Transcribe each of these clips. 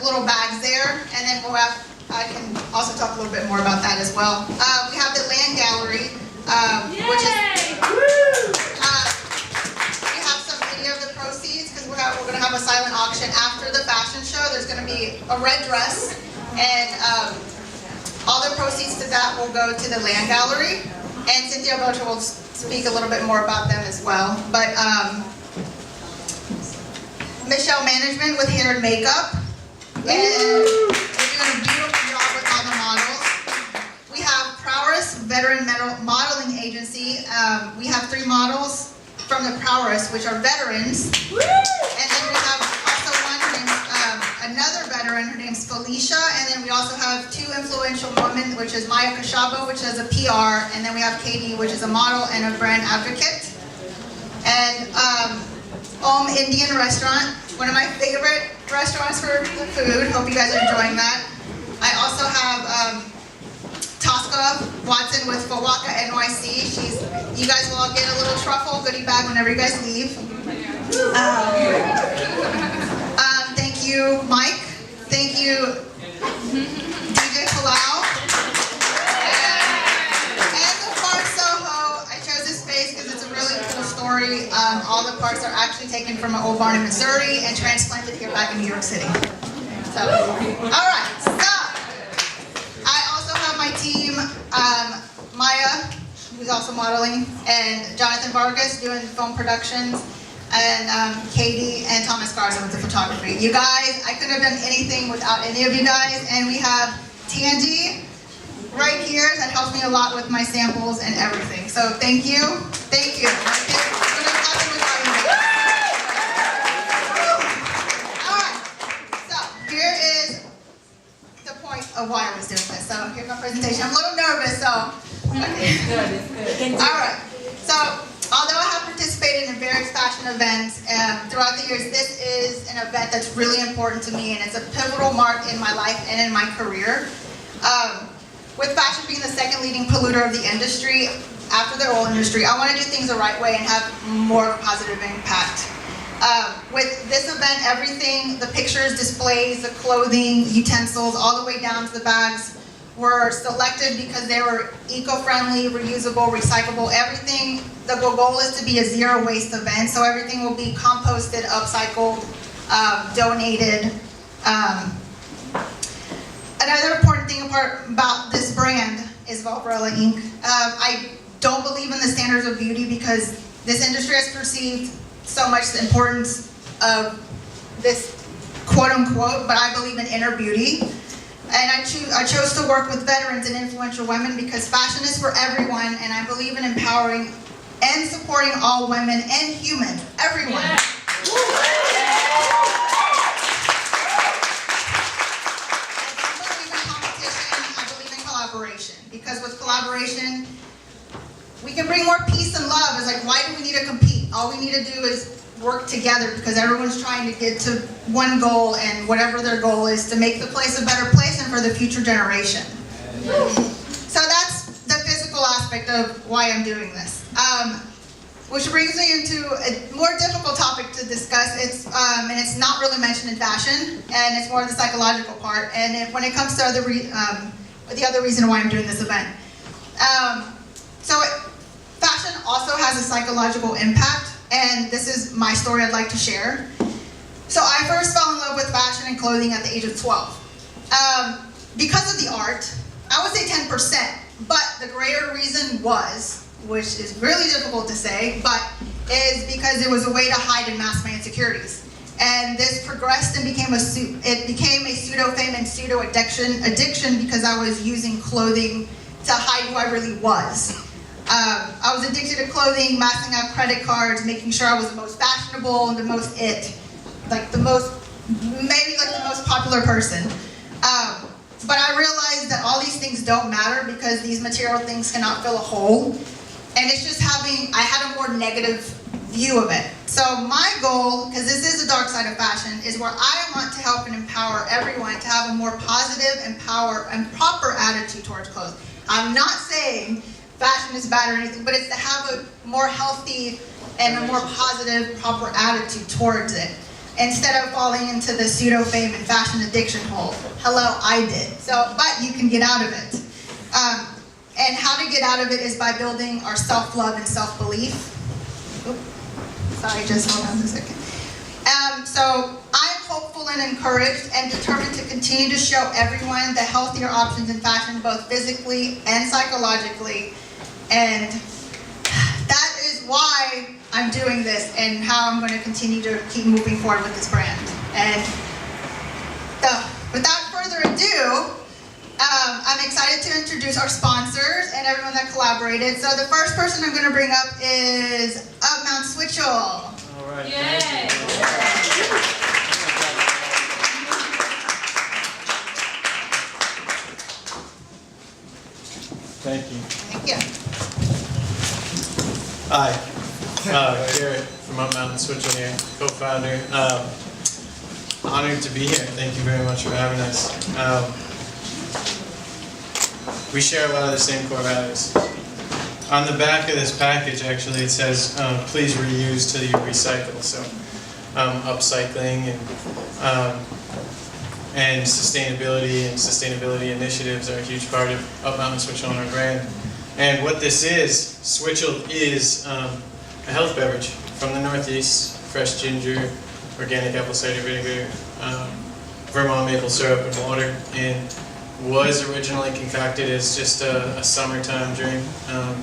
little bags there, and then we'll have, I can also talk a little bit more about that as well. We have the land gallery, which is, we have some video of the proceeds, because we're going to have a silent auction after the fashion show. There's going to be a red dress, and all the proceeds to that will go to the land gallery, and Cynthia Bocha will speak a little bit more about them as well. But Michelle Management with hair and makeup, and they're doing a beautiful job with all the models. We have Prowess Veteran Modeling Agency. We have 3 models from the Prowess, which are veterans, and then we have also one named, another veteran, her name's Felicia, and then we also have 2 influential women, which is Maya Koshaba, which is a PR, and then we have Katie, which is a model and a brand advocate. And Indian Restaurant, one of my favorite restaurants for the food. Hope you guys are enjoying that. I also have Tosca Watson with Fawaka NYC. You guys will all get a little truffle goodie bag whenever you guys leave. Thank you, Mike. Thank you, DJ Pelau. And the park Soho. I chose this space because it's a really cool story. All the parks are actually taken from an old barn in Missouri and transplanted here back in New York City. So, all right. So, I also have my team, Maya, who's also modeling, and Johnathan Vargas doing film productions, and Katie and Thomas Garza with the photography. You guys, I couldn't have done anything without any of you guys. And we have Tandy right here that helps me a lot with my samples and everything. So thank you. Thank you. Of why I was doing this. So here's my presentation. I'm a little nervous, so. Okay. It's good. All right. So although I have participated in various fashion events throughout the years, this is an event that's really important to me, and it's a pivotal mark in my life and in my career. With fashion being the second leading polluter of the industry after the oil industry, I want to do things the right way and have more of a positive impact. With this event, everything, the pictures, displays, the clothing, utensils, all the way down to the bags were selected because they were eco-friendly, reusable, recyclable, everything. The goal is to be a zero waste event, so everything will be composted, upcycled, donated. Another important thing about this brand is Valbrella Inc. I don't believe in the standards of beauty because this industry has perceived so much the importance of this quote-unquote, but I believe in inner beauty. And I chose to work with veterans and influential women because fashion is for everyone, and I believe in empowering and supporting all women and humans, everyone. Yeah. I don't believe in competition, I believe in collaboration, because with collaboration, we can bring more peace and love. It's like, why do we need to compete? All we need to do is work together because everyone's trying to get to one goal, and whatever their goal is, to make the place a better place and for the future generation. So that's the physical aspect of why I'm doing this. Which brings me into a more difficult topic to discuss. And it's not really mentioned in fashion, and it's more of the psychological part. And when it comes to the other reason why I'm doing this event. Fashion also has a psychological impact, and this is my story I'd like to share. So I first fell in love with fashion and clothing at the age of 12. Because of the art, I would say 10%, but the greater reason was, which is really difficult to say, but is because it was a way to hide and mask my insecurities. And this progressed and became a pseudo-fame and pseudo-addiction because I was using clothing to hide who I really was. I was addicted to clothing, maxing out credit cards, making sure I was the most fashionable and the most maybe the most popular person. But I realized that all these things don't matter because these material things cannot fill a hole. And it's just I had a more negative view of it. So my goal, because this is the dark side of fashion, is where I want to help and empower everyone to have a more positive and proper attitude towards clothes. I'm not saying fashion is bad or anything, but it's to have a more healthy and a more positive, proper attitude towards it. instead of falling into the pseudo fame and fashion addiction hole. Hello, I did. So, but you can get out of it. And how to get out of it is by building our self-love and self-belief. Sorry, just hold on a second. So I'm hopeful and encouraged and determined to continue to show everyone the healthier options in fashion, both physically and psychologically. And that is why I'm doing this and how I'm going to continue to keep moving forward with this brand. And without further ado, I'm excited to introduce our sponsors and everyone that collaborated. So the first person I'm going to bring up is Mount Switchell. All right. Yay! Thank you. Thank you. Hi, Garrett from Up Mountain Switchell here, co-founder. Honored to be here. Thank you very much for having us. We share a lot of the same core values. On the back of this package, actually, it says, please reuse till you recycle. So, upcycling and sustainability initiatives are a huge part of Up Mountain Switchell and our brand. And what this is, Switchell is a health beverage from the Northeast, fresh ginger, organic apple cider vinegar, Vermont maple syrup and water, and was originally concocted as just a summertime drink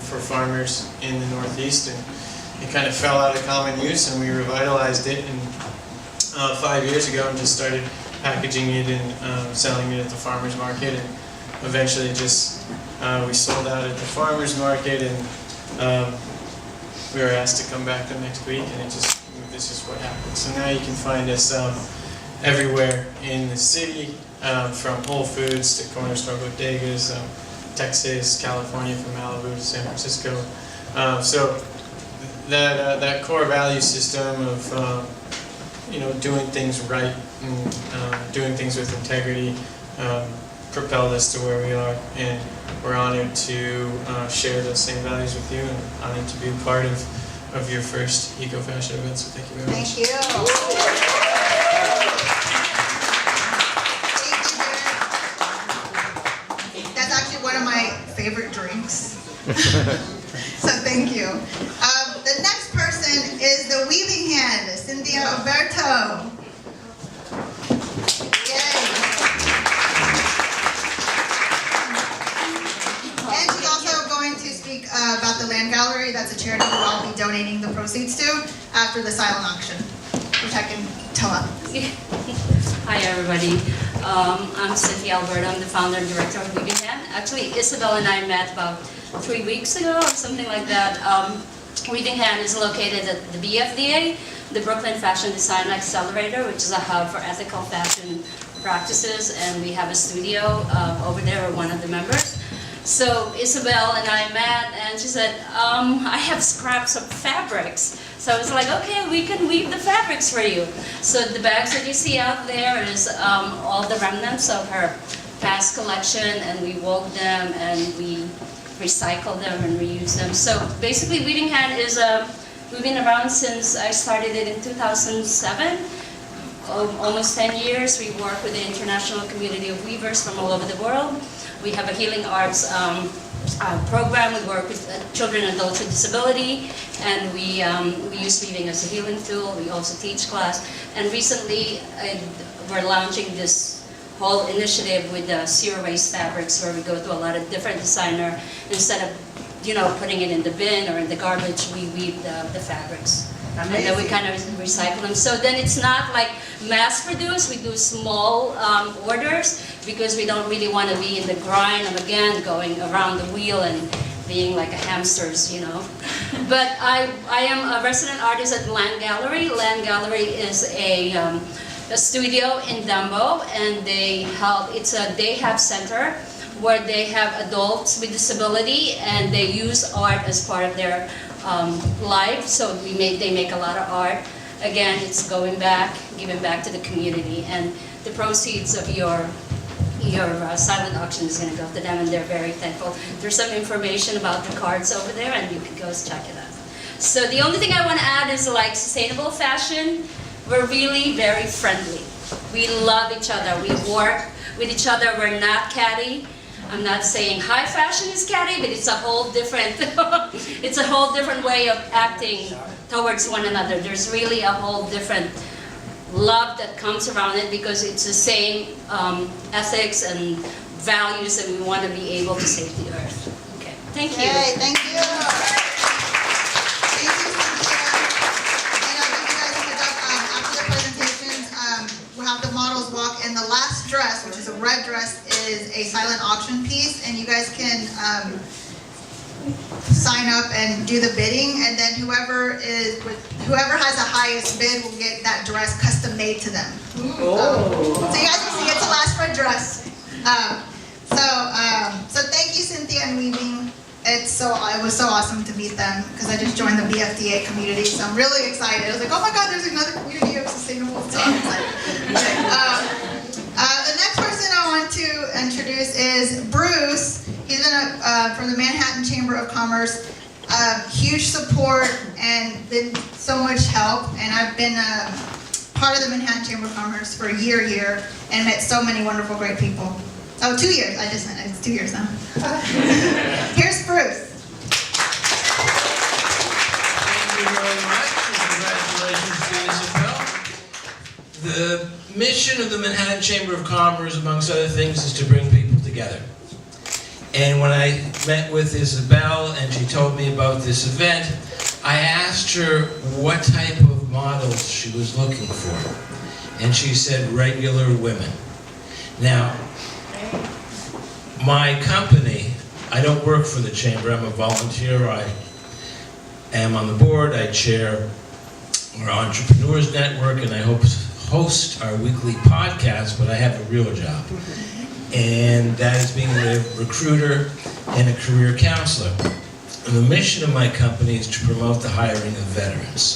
for farmers in the Northeast, and it kind of fell out of common use, and we revitalized it 5 years ago and just started packaging it and selling it at the farmers market, and eventually just we sold out at the farmers market, and we were asked to come back the next week, and this is what happened. So now you can find us everywhere in the city, from Whole Foods to corner store bodegas, Texas, California, from Malibu to San Francisco. So that core value system of doing things right and doing things with integrity propelled us to where we are, and we're honored to share those same values with you, and honored to be a part of your first EcoFashion event. So thank you very much. Thank you. One of my favorite drinks. So thank you. The next person is the weaving hand, Cynthia Alberto. Yay. And she's also going to speak about the Land Gallery. That's a charity that I'll be donating the proceeds to after the silent auction, which I can tell up. Hi everybody, I'm Cynthia Alberto. I'm the founder and director of Weaving Hand. Actually, Isabel and I met about 3 weeks ago or something like that. Weaving Hand is located at the BFDA, the Brooklyn Fashion Design Accelerator, which is a hub for ethical fashion practices, and we have a studio over there. We're one of the members. So Isabel and I met, and she said, I have scraps of fabrics. So I was like, okay, we can weave the fabrics for you. So the bags that you see out there is all the remnants of her past collection, and we wove them and we recycle them and reuse them. So basically, Weaving Hand is we've been around since I started it in 2007. Almost 10 years. We work with the international community of weavers from all over the world. We have a healing arts program. We work with children and adults with disability, and we use weaving as a healing tool. We also teach class, and recently we're launching this whole initiative with zero waste fabrics, where we go to a lot of different designers. Instead of putting it in the bin or in the garbage, we weave the fabrics. Amazing. And then we kind of recycle them. So then it's not like mass produced. We do small orders, because we don't really want to be in the grind of, again, going around the wheel and being like a hamsters, But I am a resident artist at Land Gallery. Land Gallery is a studio in Dumbo, and they help. It's a day have center where they have adults with disability, and they use art as part of their life. So they make a lot of art. Again, it's giving back to the community, and the proceeds of your silent auction is going to go to them, and they're very thankful. There's some information about the cards over there, and you can go check it out. So the only thing I want to add is like sustainable fashion. we're really very friendly. We love each other. We work with each other. We're not catty. I'm not saying high fashion is catty, but it's a whole different, it's a whole different way of acting towards one another. There's really a whole different love that comes around it because it's the same ethics and values that we want to be able to save the earth. Okay, thank you. Yay, thank you. Thank you, Cynthia. And I'll give you guys a heads up, after the presentations, we'll have the models walk, and the last dress, which is a red dress, is a silent auction piece, and you guys can sign up and do the bidding, and then whoever has the highest bid will get that dress custom made to them. So you guys can see it's a last red dress. So thank you, Cynthia and Weaving. It was so awesome to meet them because I just joined the BFDA community, so I'm really excited. I was like, oh my God, there's another community of sustainable. So I'm excited. The next person I want to introduce is Bruce. He's been from the Manhattan Chamber of Commerce. Huge support and been so much help. And I've been part of the Manhattan Chamber of Commerce for a year here and met so many wonderful, great people. Oh, 2 years. I just meant it's 2 years now. Here's Bruce. Thank you very much. Congratulations to Isabel. The mission of the Manhattan Chamber of Commerce, amongst other things, is to bring people together. And when I met with Isabel and she told me about this event, I asked her what type of models she was looking for. And she said regular women. Now, my company, I don't work for the Chamber, I'm a volunteer. I am on the board, I chair our Entrepreneurs Network, and I host our weekly podcast, but I have a real job. And that is being a recruiter and a career counselor. And the mission of my company is to promote the hiring of veterans.